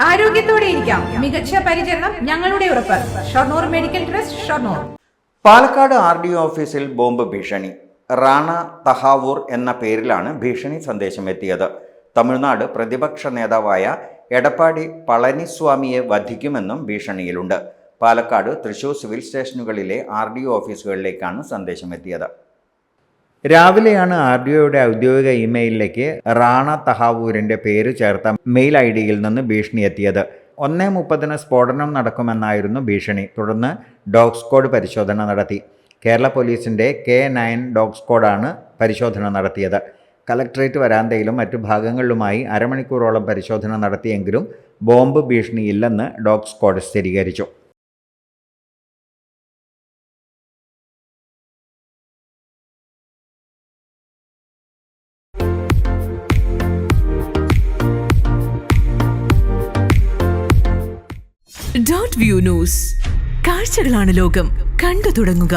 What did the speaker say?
ആരോഗ്യത്തോടെ ഇരിക്കാം. മികച്ച പരിചരണം ഞങ്ങളുടെ ഉറപ്പ്. Shoranur medical trust, Shoranur. Palakkad RDO ഓഫീസിൽ ബോംബ് ഭീഷണി. റാണ തഹാവൂർ എന്ന പേരിലാണ് ഭീഷണി സന്ദേശം എത്തിയത്. തമിഴ്നാട് പ്രതിപക്ഷ നേതാവായ എടപ്പാടി പളനിസ്വാമിയെ വധിക്കുമെന്നും ഭീഷണിയിലുണ്ട്. പാലക്കാട്, തൃശൂർ സിവിൽ സ്റ്റേഷനുകളിലെ RDO ഓഫീസുകളിലേക്കാണ് സന്ദേശം എത്തിയത്. രാവിലെയാണ് RDOയുടെ ഔദ്യോഗിക ഇമെയിലിലേക്ക് റാണ തഹാവൂരിൻ്റെ പേര് ചേർത്ത മെയിൽ ID-യിൽ നിന്ന് ഭീഷണി എത്തിയത്. 1:30 സ്ഫോടനം നടക്കുമെന്നായിരുന്നു ഭീഷണി. തുടർന്ന് ഡോഗ് സ്ക്വാഡ് പരിശോധന നടത്തി. കേരള പോലീസിൻ്റെ K9 ഡോഗ് സ്ക്വാഡാണ് പരിശോധന നടത്തിയത്. കലക്ട്രേറ്റ് വരാന്തയിലും മറ്റു ഭാഗങ്ങളിലുമായി അരമണിക്കൂറോളം പരിശോധന നടത്തിയെങ്കിലും ബോംബ് ഭീഷണിയില്ലെന്ന് ഡോഗ് സ്ക്വാഡ് സ്ഥിരീകരിച്ചു. .view news. കാഴ്ചകളാണ് ലോകം. കണ്ടു തുടങ്ങുക.